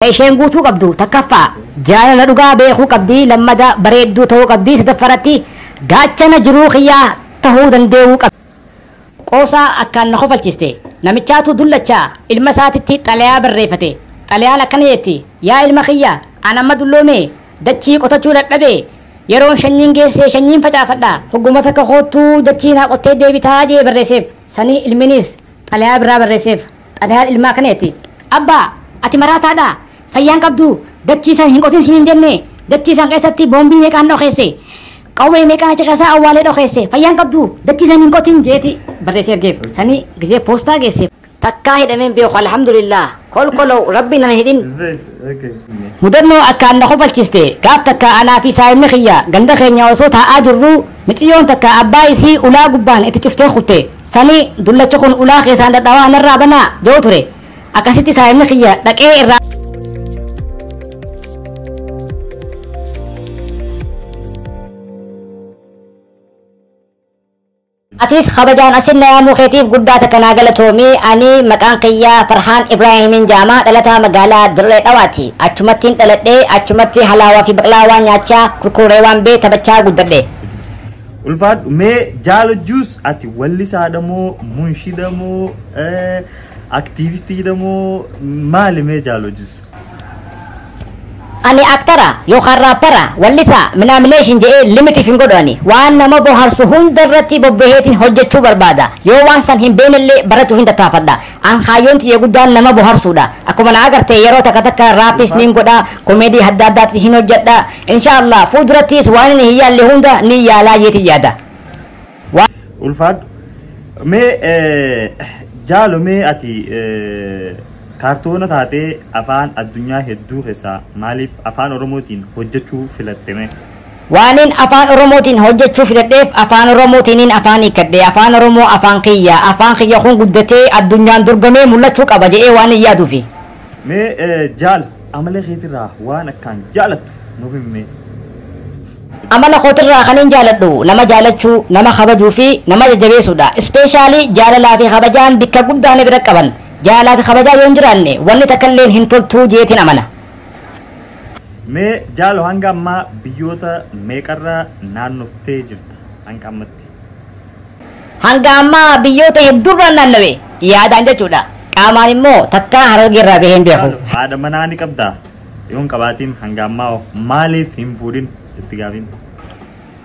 isheen guutuu qabdu takkaffaa jaalala dhugaa beekuu qabdii lammada bareedduu ta'uu qabdii sadaffaratti gaachana jiruu kiyyaa tahuu dandeewuu qabdi. Qoosaa akkaan na kofalchiste namichaatu dullachaa ilma isaatitti xalayaa barreeffate xalayaan akkana jetti yaa ilma kiyya ana amma dulloome dachii qotachuu dadhabee yeroon shanyiin geesse shanyiin facaafadha hogguma takka kootuu dachii naa qottee deebitaa jee barreesseef sanii ilminis xalayaa biraa barreesseef xalayaan ilmaa kana jetti abbaa ati maraataadha fayyaan qabdu dachii san hin qotin siin jenne dachii san keessatti boombii meeqaan dhokeesse qawwee meeqaan achi keessaa awwaalee dhokeesse fayyaan qabdu dachii san hin qotin jeeti barreessee ergeef sanii gisee poostaa geesse takkaa hidhameen beeku alhamdulillah kolkoloo rabbi nan hidhin mudannoo akkaan na kofalchiste gaaf takka anaa fi saayimni kiyya ganda keenya osoo taa'aa jirru miciyyoon takka abbaa isii ulaa gubbaan itti cuftee kutte sanii dullacha kun ulaa keessaan dadhabaa narraa banaa jedhu ture akkasitti saayimni kiyya dhaqee irraa Atis khabajaan asin naamuu keetiif guddaa takka naa galatoomii ani maqaan kiyyaa Farhaan Ibraahimin Jaamaa dhalataa magaalaa Dirree Dhawaati. Achumattiin dhaladhee achumatti halaawaa fi baqlaawaa nyaachaa kurkuree waan bee taphachaa guddadhe. Ulfaadhu mee jaalajjuus ati wallisaadha moo munshida moo aktiivistiidha moo maali mee jaalajjuus? Ani aktara yookaan raappara wallisaa minaamineeshin jedhee limiti hin godhani waan nama bohaarsu hundarratti bobbaheetiin hojjechuu barbaada yoo waan san hin beeknellee barachuu hin tattaafadha an kaayyoon tiyya guddaan nama bohaarsudha akkuma na agarte yeroo takka takka raappis niin godha komeedii adda addaatti hin hojjedha inshaallah fuuldurattis waan inni hin yaalle hunda ni yaalaa jeeti yaada. Ulfaadhu mee jaalo mee ati kaartoona taatee afaan addunyaa hedduu keessaa maaliif afaan oromootiin hojjechuu filatteme? Waanin afaan oromootiin hojjechuu filadheef afaan oromootiin afaan hiikkadhe afaan oromoo afaan kiyya kun guddatee addunyaan dorgomee mul'achuu qaba jedhee waan hin yaaduufi. Mee jaal amala keetirraa waan akkaan jaalattu nuuf himee. Amala kootirraa kan hin jaaladhu nama jaalachuu nama kabajuu fi nama jajjabeessuudha ispeeshaalii jaalalaa fi kabajaan bikka guddaa na bira qaban. Jaalaa fi kabajaa yoo hin jiraanne wanni takkalleen hin toltuu jeetiin amana. Mee jaalo hanga ammaa biyyoota meeqarraa naannoftee jirta hanga ammatti? Hanga ammaa biyyoota hedduurraa naannawe yaadaan jechuudha. Qaamaan immoo takkaa Harargeerraa baheen beeku. Haadha manaa ni qabdaa? Yoon qabaatiin hanga ammaa maaliif hin fuudhin itti gaafin?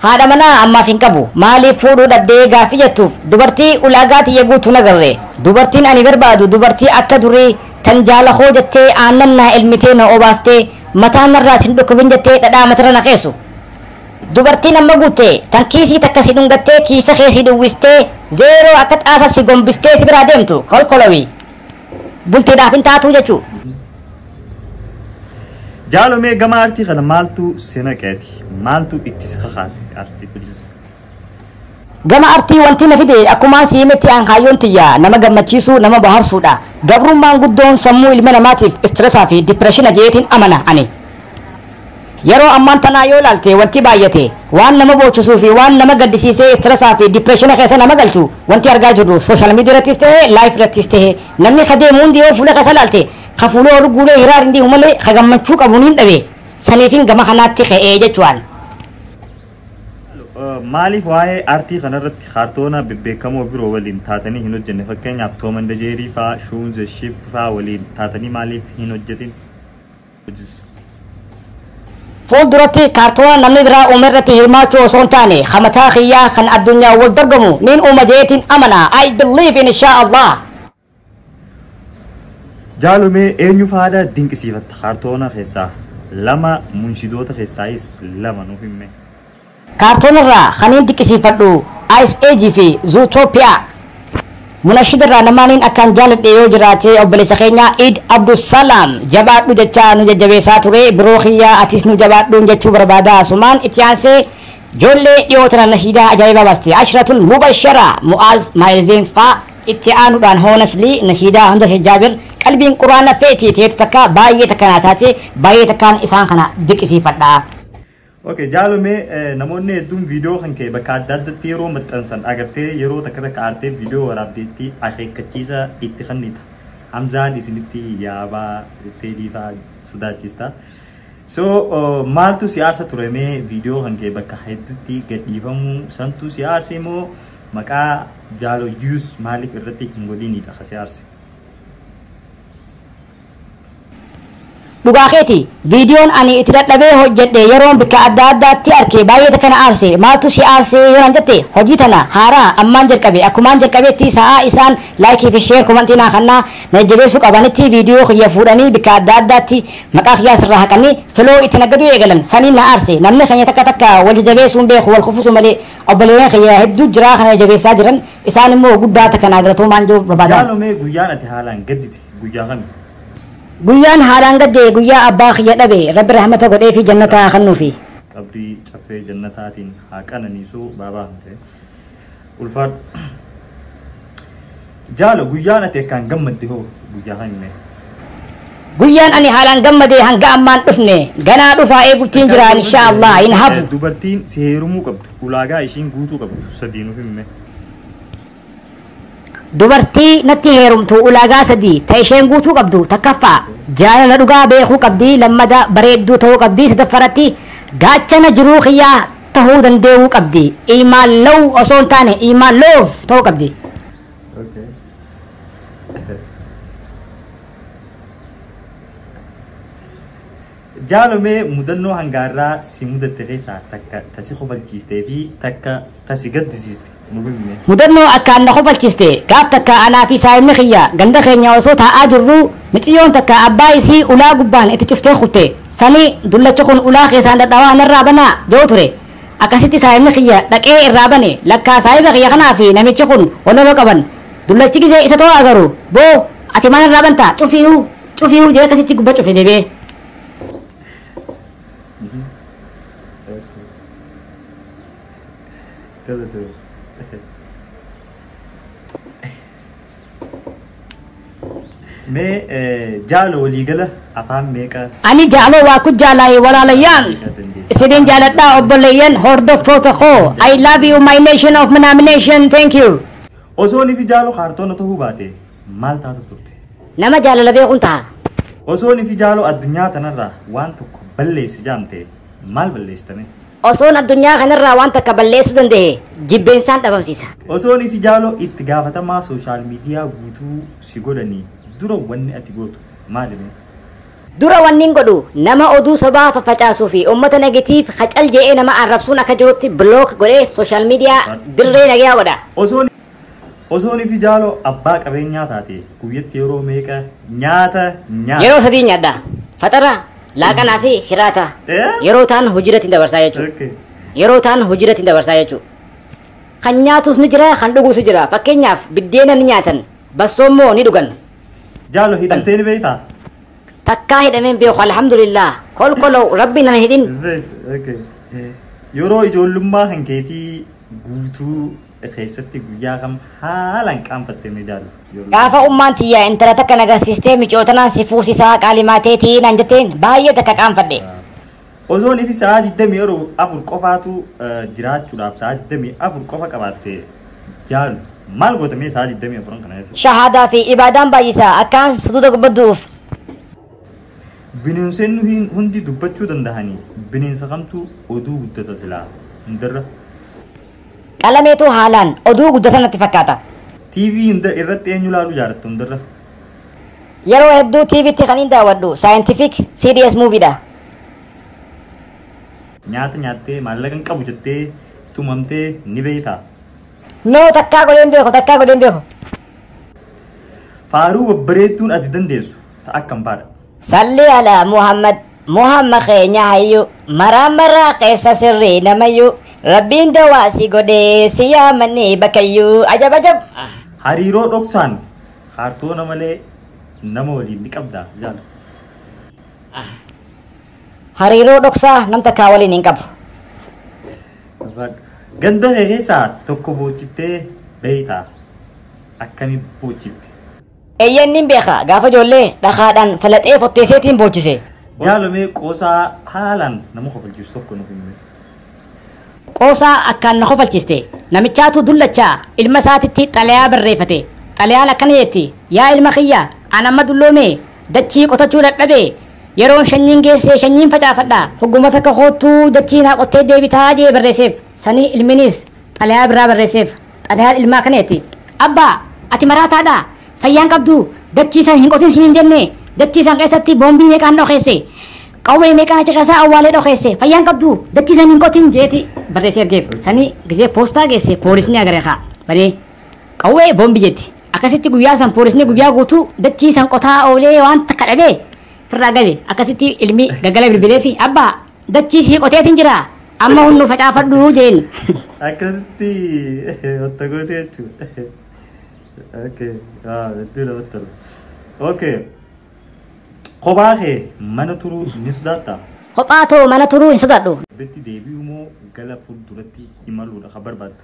Haadha manaa ammaaf hin qabu maaliif fuudhuu dhabdee gaaffii jettuuf dubartii ulaagaa tiyya guutuu nagarre dubartiin ani barbaadu dubartii akka durii tan jaalakoo jettee aannan naa elmitee na obaaftee mataan narraa sin dhukkubin jettee dhadhaa matara na keessu dubartiin amma guutte tan kiisii takka si dhungattee kiisa kee si duwwistee zeeroo akka xaasa si gombistee si biraa deemtu kolkolowii bultiidhaaf hin taatuu jechuu. Jaalo mee gama artii kana maaltu sinaqeeti? Maaltu itti si kakaase artii kunis? Gama artii wanti na fide akkuma siimetti aan kaayyoon tiyya nama gammachiisuu nama bohaarsuudha. Gabrummaan guddoon sammuu ilma namaatiif istresaa fi dipireeshina jeetiin amana ani. Yeroo ammaan tanaa yoo ilaalte wanti baay'ate waan nama boochisuu fi waan nama gaddisiisee istresaa fi dipireeshina keessa nama galchu wanti argaa jirru sooshaal miidiyaa irrattis ta'ee laayif irrattis ta'ee namni kadeemu hundi yoo fuula keessa ilaalte kafuuloo arguulee hiraar hindi umalee kagammachuu qabuun hin dhabe saniifin gama kanaatti ka'ee jechuudha. Maaliif waa'ee artii kanarratti kaartoona bebbeekamoo biroo waliin taatanii hin hojjenne fakkeenyaaf Tom and Jerry fa'aa Shoonze Ship fa'aa waliin taatanii maaliif hin hojjetin? Fuulduratti kaartoona namni biraa uume irratti hirmaachuu osoo hin taane hamataa kiyyaa kan addunyaa wal dorgomu niin uuma jeetiin amana I believe in insha Allah. Jaalo mee eenyu faada dinqisiifatta kaartoona keessaa lama munshidoota keessaayis lama nuuf himee. Kaartoonarraa kaniin dinqisiifadhu Ice Age fi Zootopia. Munashidarraa namaaniin akkaan jaaladhe yoo jiraate obboleessa keenya Eid Abdusalaam jabaadhu jechaa nu jajjabeessaa ture biroo kiyyaa atis nu jabaadhuun jechuu barbaada asumaan itti aansee ijoollee dhiyootana nashiidaa ajaa'ibaa baaste Ashratul Mubashara Mu'aaz Maayirziin fa'aa itti aanuudhaan Honestly nashiidaa hunda Jaabir qalbiin quraana feeti teetu takka baay'ee takka naa taate baay'ee takkaan isaan kana dinqisiifadha. Okay, jaalo mee namoonni hedduun viidiyoo kan kee bakka adda addaatti yeroo maxxansan agartee yeroo takka takka aartee viidiyoo waraabdeetti akeekkachiisa itti kennita. Hamzaan isinitti yaabaa teedii fa'aa sodaachista. So maaltu si aarsa ture mee viidiyoo kan kee bakka hedduutti gadhiifamuu santu si aarse moo maqaa Jaalo Juice maaliif irratti hin godhinidha ka si aarse? Dhugaa keeti viidiyoon ani itti dadhabee hojjedhe yeroon bakka adda addaatti arke baay'ee kana aarse maaltu si aarse yoo jette hojii tana haaraa ammaan jalqabe akkumaan jalqabeetti sa'a isaan laayikii fi sheer komantii naa kannaa na jabeessuu qabanitti viidiyoo kiyya fuudhanii bakka adda addaatti maqaa kiyyaa sirraa haqanii filoo itti naggaduu eegalan saniin na aarse namni keenya takka takka wal jabeessuun beeku wal kufusu malee obboleeyyan kiyya hedduu jiraa kana jabeessaa jiran isaan immoo guddaa takka naagalatoo maan jiru barbaadan. Jaalomee guyyaan ati haalaan gaddite guyyaa kami? Guyyaan haadhaan gadde guyyaa abbaa kiyya dhabe rabbi rahmata godhee fi jannataa kennuufi. Qabrii caffee jannataatiin haa qananiisuu baabaa hunde ulfaadhu. Jaalo guyyaan ati akkaan gammadde hoo guyyaa kamii? Guyyaan ani haalaan gammade hanga ammaan dhufne ganaa dhufaa eeguttiin jiraan inshaallah hin hafu. Dubartiin si heerumuu qabdu ulaagaa ishiin guutuu qabdu sadii nuuf himi. Dubartii natti heerumtu ulaagaa sadii ta isheen guutuu qabdu takkaffaa jaalala dhugaa beekuu qabdi lammada bareedduu ta'uu qabdi sadaffaratti gaachana jiruu kiyyaa tahuu dandeewuu qabdi imaan law osoo hin taane imaan loof ta'uu qabdi. Jaalomee mudannoo hangaarraa si mudatte keessaa takka tasi kofalchiistee fi takka tasi gaddisiiste. Mudannoo akkaan na kofalchiste gaaf takka anaa fi saayimni kiyya ganda keenya osoo taa'aa jirru miciyyoon takka abbaa isii ulaa gubbaan itti cuftee kutte sanii dullacha kun ulaa keessaan dadhabaa narraa banaa jedhu ture akkasitti saayimni kiyya dhaqee irraa bane lakkaa saayiba kiyya kanaa fi namichi kun waloloo qaban dullachi gisee isa ta'uu agaru boo ati maal irraa banta cufiihu jee akkasitti gubba cufe deebee. Mee jaalo waliigala afaan meeqa? Ani jaalo waa ku jaalaa walaalayyaan isin jaaladhaa obboleeyyan hordoftoota koo I love you my nation of nomination thank you. Osoo ni fi jaalo kaartoona ta'uu baate maal taatu turte? Nama jaalala beekuun ta'a. Osoo ni fi jaalo addunyaa tanarraa waan tokko balleessi jaamte maal balleessitame? Osoon addunyaa kanarraa waan takka balleessuu danda'e jibbeensaan dhabamsiisa. Osoo ni fi jaalo itti gaafatamaa sooshaal miidiyaa guutuu si godhanii dura wanni ati gootu maalimi? Dura wanni godhu nama oduu sobaa facaasuu fi uummata negatiif hacal je'ee nama arrabsuun akka jirutti block godhee sooshaal miidiyaa dirree nagayaa godha. Osoo ni fi jaalo abbaa qabeenyaa taate guyyatti yeroo meeqa nyaata nyaata? Yeroo sadii nyaadha. Fatara laaqanaa fi hiraata. Yeroo taan hojiirratti dabarsaa jechuudha. Yeroo taan hojiirratti dabarsaa jechuudha. Kan nyaatus ni jira kan dhuguus ni jira. Fakkeenyaaf biddeena ni nyaatan bassoommoo ni dhugan. Jaalo hidhamtee ni beektaa? Takkaa hidhameen beeku alhamdulillah kolkoloo rabbi nan hidhin. Yeroo ijoollummaa kan keetii guutuu keessatti guyyaa kam haalaan qaanfattee mee jaalo? Gaafa ummaan tiyyaa intala takka nagarsiistee micoota si fuusisaa qaalimateetii naan jetteen baay'ee takka qaanfadhe. Osoo ni fi sa'aa 24 qofaatu jiraachuudhaaf sa'aa 24 qofa qabaatte jaalo maal gootamee sa'aa 24 kana keessa? Shahaadaa fi ibaadaan baay'isaa akkaan suduuda gubbadduuf. Bineensonni hundi dubbachuu danda'anii bineensa kamtu oduu guddata silaa hundarra? Qalameetu haalaan oduu guddata natti fakkaata. TV irratti eenyu laaluu jaalattu hundarra? Yeroo hedduu TV'tti kan hin daawwadhu scientific CDS movie dha. Nyaata nyaattee maallaqa hin qabu jettee tumamtee ni beektaa? No takkaa godheen beeku. Faaruu babbareedduun ati dandeessu ta'a akkam faadha? Salli ala Muhammad keenya hayyu maraa keessa sirrii namayyuu rabbiin dawaa si godhee si yaamanii bakkayyuu ajab. Hariiroo dhoksaan kaartoona malee nama waliin ni qabdaa jaala? Hariiroo dhoksaa nam takkaa waliin hin qabu. Ganda keessaa tokko boochiftee beektaa? Akkami boochifte? Eeyyannin beeka gaafa ijoollee dhakaadhaan falaxee fotteeseetiin boochise. Jaalomee qoosaa haalaan nama kofalchiisu tokko nuuf himi. Qoosaa akkaan na kofalchiste namichaatu dullachaa ilma isaatitti xalayaa barreeffate xalayaan akkana jetti yaa ilma kiyya an amma dulloomee dachii qotachuu dadhabee yeroon shanyiin geessee shanyiin facaafadha hogguma takka kootuu dachiinaa qottee deebitaa jee barreesseef sanii ilminis xalayaa biraa barreesseef xalayaan ilmaa kaneeti abbaa ati maraataadha fayyaan qabdu dachiisan hin qotin siin hin jenne dachiisan keessatti boombii meeqaan dhokeesse qawwee meeqaan achi keessaa awwaalee dhokeesse fayyaan qabdu dachiisan hin qotin jeeti barreessee ergeef sanii gisee poostaa geesse poolisni agareekaa baree qawwee boombii jetti akkasitti guyyaa san poolisni guyyaa guutuu dachiisan qotaa oolee waan takka dhabee firraa gale akkasitti ilmi gaggala bilbilee fi abbaa dachiisii qoteetiin jira amma hunnu facaafadhu jeen akkasitti wata gootee jechuudha. Okay, dura wata. Okay. Kophaa kee mana turuu ni sodaattaa? kophaa too mana turuu hin sodaadhu. Bitti deebi'u moo gara fuulduratti imaluudha kan barbaaddu?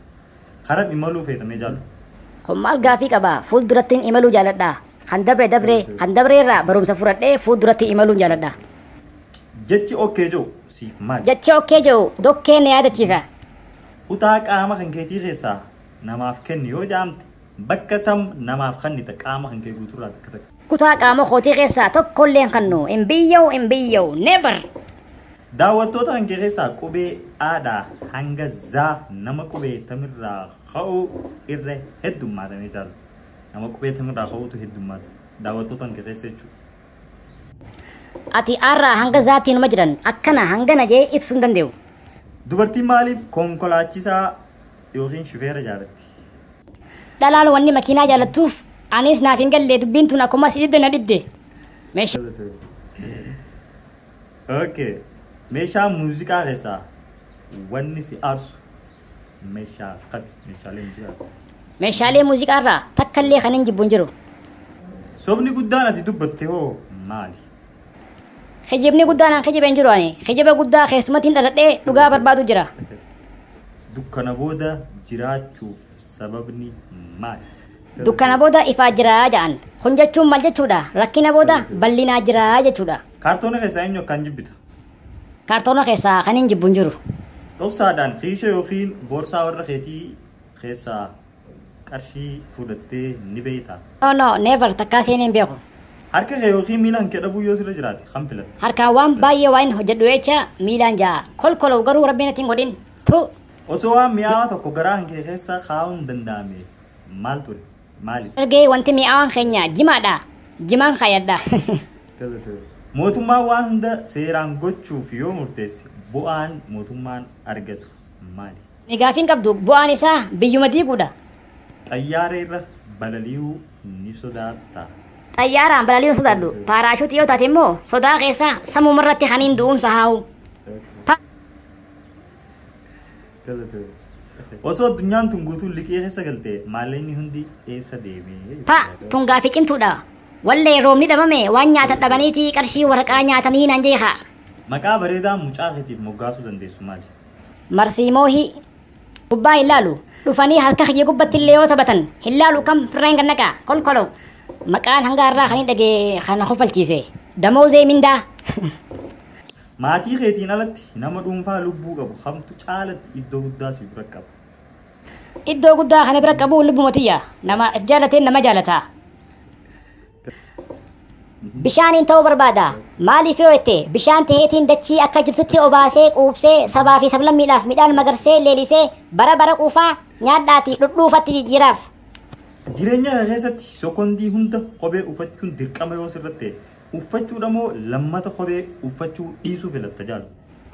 Karaa imaluu feetamee jaallu? Kun maal gaafii qaba fuuldurattiin imaluu jaaladha. Kan dabre irraa barumsa fudhadhee fuulduratti imaluun jaaladha. Jechi okkee jiru siif maali? Jechi okkee jiru dokkee na yaadachiisa. Kutaa qaama kan keetii keessaa namaaf kenni yoo jaamte bakka tam namaaf kennita qaama kan kee guuturraa takka takka. Kutaa qaama kootii keessaa tokkollee hin kennu hin biyyoo never. Daawwattoota kan kee keessaa qubee aadaa hanga zaa nama qubee tamirraa ka'u irra heddummaatanii jaallu. Nama qubee tamirraa ka'utu heddummaata. Daawwattoota kan kee keessa jechuudha. Ati arraa hanga zaatti numa jiran akkana hangana jee ibsuu hin danda'u. Dubartiin maaliif konkolaachisaa yookiin shufeera jaalatti? Dhalaal wanni makiinaa jaalattuuf anis naaf hin galle dubbiin tun akkuma si dhibde na dhibde. Okay. Meeshaa muuziqaa keessaa wanni si aarsu meeshaa kan meeshaalee muuziqaa. Meeshaalee muuziqaa irraa takkallee kan hin jibbu hin jiru. Sobni guddaan ati dubbatte hoo maali? Kijibni guddaan an kijibe hin jiru ani. Kijiba guddaa keessumattiin dhaladhee dhugaa barbaadu jira. Dukkana booda jiraachuuf sababni maali? Dukkana booda ifaa jiraa ja'an. Kun jechuun maal jechuudha? Rakkina booda bal'inaa jiraa jechuudha. Kaartoona keessaa eenyu akkaan jibbita? Kaartoona keessaa kan hin jibbu hin jiru. Dhoksaadhaan qiisha yookiin boorsaa warra keetii keessaa qarshii fudhattee ni beektaa? No, never takkaa seenee hin beeku. Harka kee yookiin miila kee dhabuu yoo sirra jiraate kan filatta? Harkaan waan baay'ee waan hojjedhu jecha miilaan ja'a. Kolkolou garuu rabbiin ittiin godhin. Osoo waan mi'aawaa tokko garaa kee keessa kaa'uun danda'ame maal ture? Maaliif? Ergee wanti mi'aawaan keenya jimaadha. Jimaan kaayadha. Mootummaan waan hunda seeraan gochuuf yoo murteesse bu'aan mootummaan argatu maali? Gaafiin qabdu bu'aan isaa biyyuma diiguudha. Xayyaara irra balali'uu ni sodaattaa? Xayyaaraan balali'uu sodaadhu. Paaraashuutii yoo taate immoo sodaa keessaa sammumarratti haniin du'umsa haa'u. Osoo addunyaan tun guutuun liqii keessa galte maallaqni hundi eessa deemee? Tun gaafii cimtuudha. Wallee roobni dhabame waan nyaatan dhabaniiti qarshii waraqaa nyaatanii nan jeeqa. Maqaa bareedaa mucaa keetiif moggaasuu dandeessu maali? Marsiimoohi. Gubbaa hin laalu. Dhufanii harka kiyya gubbatti illee yoo taphatan hin laalu kam firreen gannaqa kolkolou. Maqaan hanga irraa kan hin dhagee kan hofalchiise. Damoozee mindaa. Maatii keetiin alatti nama dhuunfaa lubbuu qabu hamtu caalatti iddoo guddaa si bira qaba. Iddoo guddaa kana bira qabu lubbuma tiyya. Nama if jaalateen nama jaalata. Bishaaniin ta'uu barbaada. Maaliif yoo jette bishaan taheetiin dachii akka jirtutti obaasee quubsee sabaa fi sablammiidhaaf midhaan magarsee leelisee bara quufaa nyaadhaati dhudhuufatti jijjiiraaf. Jireenya keessatti sekondii hunda kophee uffachuun dirqama yoo sirratte uffachuudha moo lammata kophee uffachuu dhiisuu filatta jaalu?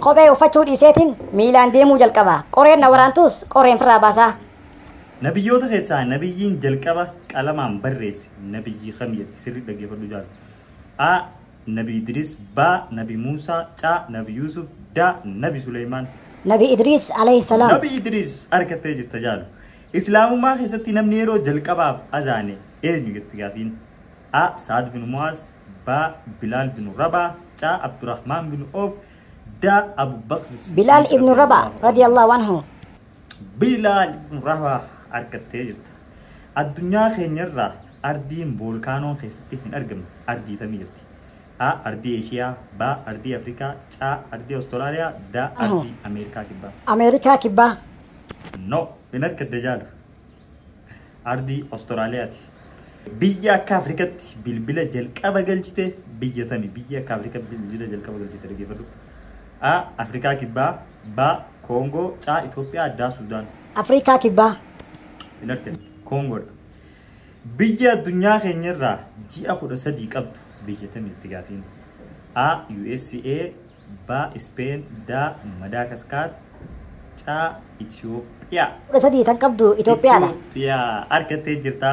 Kophee uffachuu dhiiseetiin miilaan deemuu jalqaba. Qoreen na waraantus qoreen firraa baasaa. Nabiyyoota keessaa nabiyyiin jalqaba qalamaan barreesse nabiyyi kamiyyatti sirri dhaggeeffadhu jaalu? A. Nabi Idris. B. Nabi Musa. C. Nabi Yusuf. D. Nabi Sulaiman. Nabi Idris alayhi salaam. Nabi Idris argattee jirta jaalu. Islaamummaa keessatti namni yeroo jalqabaaf azaane eenyu jetti gaafiin? A. Saad bin Muaz. B. Bilal bin Rabah. C. Abdurrahman bin Auf. D. Abu Bakr. Bilal ibn Rabah radiyallahu anhu. Bilal ibn Rabah argattee jirta. Addunyaa keenyarraa ardiin volkaanoon keessatti hin argamne ardii tamii jetti? A. Ardii Eeshiyaa. B. Ardii Afrikaa. C. Ardii Awustiraaliyaa. D. Ardii Ameerikaa kibbaa. Ameerikaa kibbaa. No, hin argadde jaalu. Ardii Awustiraaliyaati. Biyya akka Afrikaatti bilbila jalqaba galchite biyya tami biyya akka Afrikaa bilbila jalqaba galchite dhaggeeffadhu. A Afrikaa kibbaa, B Koongoo, C Itoophiyaa, D Sudaan. Afrikaa kibbaa. Hin argine Koongoodha. Biyya addunyaa keenyarraa ji'a 13 qabdu biyya tami itti gaafiin. A USA, B Spain, D Madaagaskar, C Itoophiyaa. 13 tan qabdu Itoophiyaadha. Itoophiyaa argattee jirta.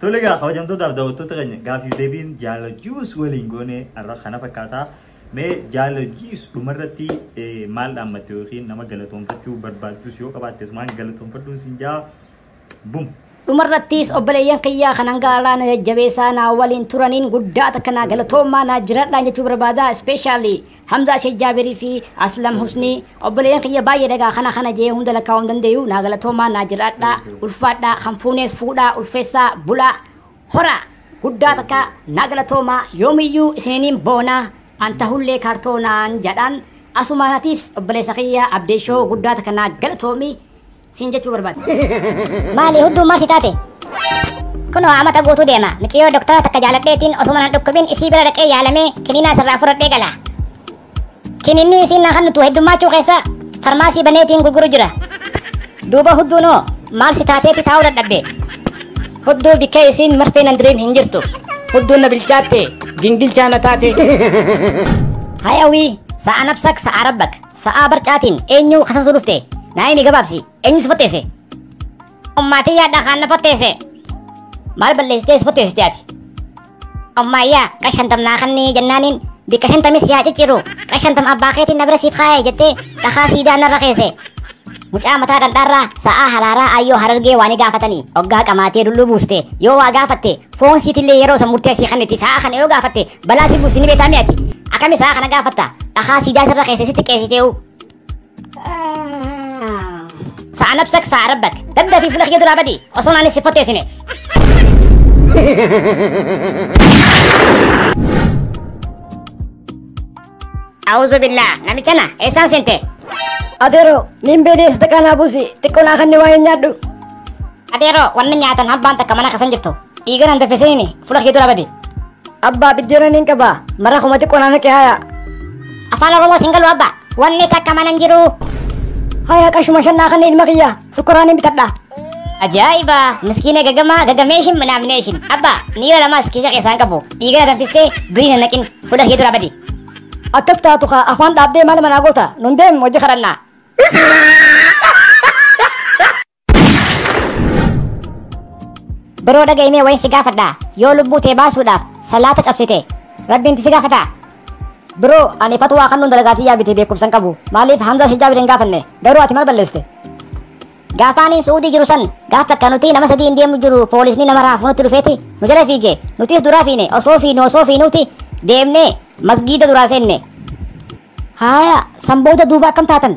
Tole gaa kabajamtootaaf daawwattoota keenya gaafiif deebiin Jaalajius waliin goone har'a kana fakkaata. Mee Jaalajius dhumarratti maal dhaammatte yookiin nama galatoonfachuu barbaadus yoo qabaattes maal galatoonfadhuun siin jaa bum. Dhumarrattis obboleeyyan kiyyaa kanan gaalaan jajjabeessaa naa waliin turaniin guddaa takka naa galatoomaa naa jiraadhaan jechuu barbaada especially Hamza Sheikh Jaabirii fi Aslam Husni obboleeyyan kiyya baay'ee dhagaa kana jee hunda lakkaa'uu hin danda'u naa galatoomaa naa jiraadhaa ulfaadhaa hanfuunees fuudhaa ulfeessaa bulaa hora guddaa takka naa galatoomaa yoomiyyuu isiniin boonaa anta hullee kaartoonaan jedhaan asumaatis obboleessa kiyya abdeeshoo guddaa takka naa galatoomii siin jechuu barbaada. Maali hudduu maal si taate? Kunoo amata guutuu deema. Mucayyoo doktara takka jaaladheetiin osuma nan dhukkubin isii bira dhaqee yaalamee kiniinaa sirraa fudhadhee gala. Kiniinni isiin na hannutu heddummachuu keessa farmaasii baneetiin gurguru jira. Duuba hudduunoo maal si taateeti taa'uu dadhabde? Hudduu bikkee isiin marfee nan diriin hin jirtu. Hudduun na bilchaatte gingilchaa na taate. Hayawii sa'a nabsak sa'a rabbak sa'a barcaatiin eenyu kasasuu dhufte? Naayini gabaabsi eenyu si fotteesse? Ummaatii yaadhaa kan na fotteesse. Maal balleessitee si fotteessite ati? Ammayyaa qashantamnaa kannii jennaaniin bikka shantamis yaa cicciru qashantam abbaa keetiin na bira siif kaayee jettee dhakaa siidaa narra keesse. Mucaa mataa dhadhaarraa sa'aa halaaraa ayyoo harargee waan gaafatanii hoggaa qamaatee dulluu buuste yoo waa gaafatte foon siitillee yeroo san murteessii kannetti sa'aa kana yoo gaafatte balaa si buusi ni beekaa mi'ati. Akkami sa'aa kana gaafatta dhakaa siidaa sirra keesse sitti qeessitee'u. Sa'a nabsak sa'a rabbak dadda fi fuula kiyya duraa badi osoo naanis si fotteessine. A'uuzu billaa namichana eessaan seente? Adeero nin beedees takkaanaa buusi xiqqoo naa kanni waa hin nyaadhu. Adeero wanni nyaatan habbaan takka mana kasan jirtu dhiiga nan daffisini fuula kiyya duraa badi. Abbaa biddeena nin qabaa mara kuma xiqqoo naa naqee haya. Afaan Oromoo sin galu abba wanni takka mana hin jiru. Haya qashuma shannaa kanni ilma kiyya sukkuraan hin bitadha. Ajaa'iba miskiina gagameeshin minaamineeshin abba niyo lamas kiisha keessaan qabu dhiiga na danfistee durii na naqin fuula kiyya duraa badi. Akkas taatu kaa afaan dhaabdee maal manaa goota nun deem hojii kadhannaa. Biroo dhaga'imee wayin si gaafadha yoo lubbuu tee baasuudhaaf salaata cabsite rabbiin si gaafata. Biroo ani fatwaa kan nun dalagaatii yaabite beekumsan qabu maaliif Hamza Sheikh Jaabirii hin gaafanne garuu ati maal balleessite? Gaafaaniin Suudii jiru san gaaf takka nuti nama sadii hin deemu jiru poolisni nama raafu nutti dhufeeti nu jala fiige nutis duraa fiine osoo fiinuuti deemnee masgiida duraa seenne. Haya sanbooda duuba akkam taatan?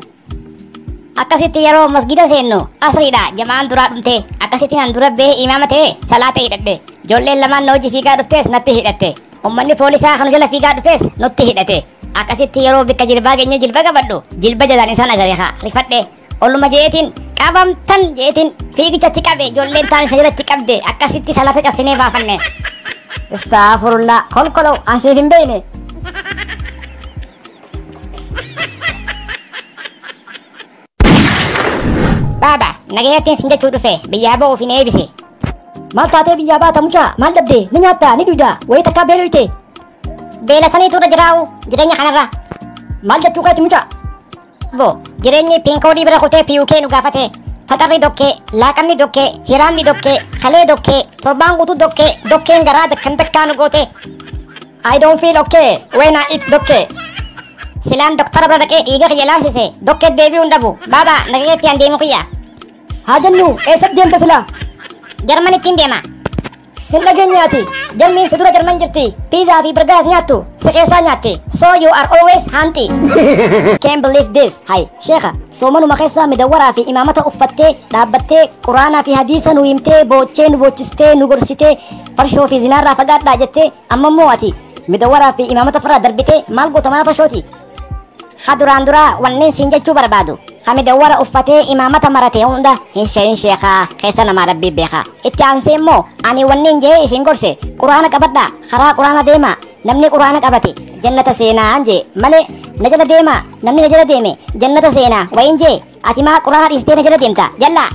Akkasitti yeroo masgiida seennu asriidha jamaan duraa dhumte akkasitti nan dura bee imaama ta'e salaata hidhadhe ijoolleen lamaan na hojii fiigaa dhuftees natti hidhatte ummanni poolisaa kan jala fiigaa dhufees nutti hidhate akkasitti yeroo bikka jilbaa geenye jilba qabadhu jilba jalaan isaan agareeha rifadhe olluma jeetiin qabamtan jeetiin fiigichatti qabe ijoolleen taan isa jalatti qabde akkasitti salaata cabsinee baafanne. Astaafurullaa kolkoloo ansiif hin beeyne. Baba nagayattiin sin jechuu dhufe biyyaa ba'uuf hin eebise. Maal taatee biyyaa baata mucaa maal dhabdee ni nyaatta ni dhuyda wayii takkaa beeluyte. Beela saniitu irra jiraa'u jireenya kanarra. Maal jettuu keeti mucaa? Bo jireenyi piinkoodii bira kutee piyuukee nu gaafate faxarri dokkee laaqanni dokkee hiraanni dokkee kalee dokkee torbaan guutuu dokkeen garaa dakkaa nu goote. I don't feel okay when I eat dokkee. Silaan doktara bira dhaqee dhiiga kiyya laalsise dokkee deebi'uu hin dhabu baaba nagayeetti aan deemu kiyya. Haa jennu eessatti deemte silaa? Jarmanittiin deema. Hin dhageenyaati jarmiin si dura jarman jirti piizaa fi bargaras nyaattu si keessaa nyaatti so you are always hanti. Can't believe this. Hai sheekha soomanuma keessaa midawwaraa fi imaamata uffattee dhaabbattee quraanaa fi hadiisa nu himtee boochee nu boochistee nu gorsitee farshoo fi zinaarraa fagaadhaa jettee amma immoo ati midawwaraa fi imaamata faraa darbitee maal goota mana farshooti? Ha duraan duraa wannin siin jechuu barbaadu ha midawwara uffatee imaamata marate hunda hin sheekaa keessa namaa rabbii beekaa itti aansee immoo ani wannin jee isin gorse quraana qabadhaa karaa quraana deemaa namni quraana qabate jannata seenaa anje malee na jala deema namni na jala deeme jannata seenaa wayin jee ati maa quraana dhiistee na jala deemta jallaa.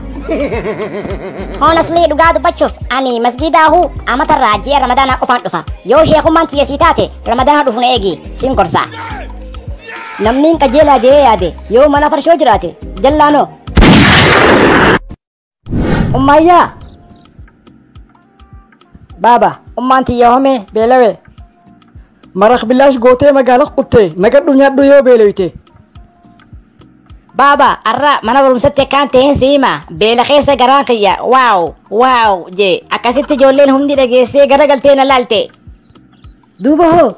Honestly dhugaa dubbachuuf ani masgiidaahu amatarraa ji'a ramadaanaa qofaan dhufa yoo sheekummaan tiyya sii taate ramadaana dhufu na eegi siin gorsa. Namni qajeelaa jee yaade yoo mana farshoo jiraate jallaanoo. Ummayyaa baaba ummaan tiyya home beelawe maraq bilaash gootee magaala quttee nagadhu nyaadhu yoo beelewite. Baba arra mana barumsatti akkaan ta'een siima beela keessa garaan kiyya waaw jee akkasitti ijoolleen hundi dhageessee garagaltee na laalte. Duuba hoo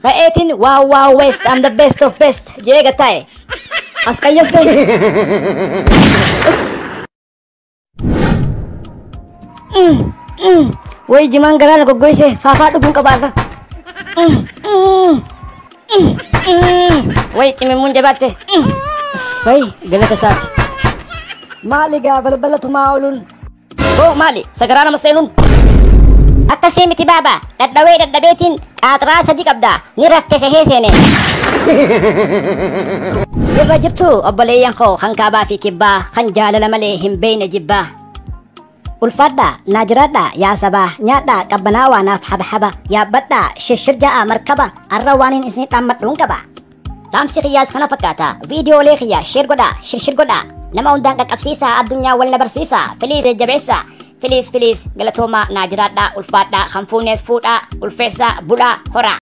ka'eetiin wow west I'm the best of best jee gattaa'e. as qayyaste. Way jimaan garaa na goggoyse faafaa dhuguun qabaarra. Way cimimmuun jabaatte. Way galata isaati. Maali gaa balbalatu maa ooluun. Maali sagaraa nama seenuun. Akkasii miti baaba dadhabeetiin qaxaraa sadi qabda ni rafte sehee seene. Irra jirtu obboleeyyan koo kan kaabaa fi kibbaa kan jaalala malee hin beeyne jibbaa. Ulfaadha naajiraadha yaa sabaa nyaadha qabbanaawaa naaf haba yaabbadha shirshirjaa markaba arra waan hin isin dhammadhuun qaba. Dhaamsi kiyyaas kana fakkaata viidiyoolee kiyya shir godha nama hundaan qaqqabsiisa addunyaa wal na barsiisa filiis jajjabeessa filiis galatooma naajiraadha ulfaadha kan fuunees fuudha ulfeessa bulaa hora.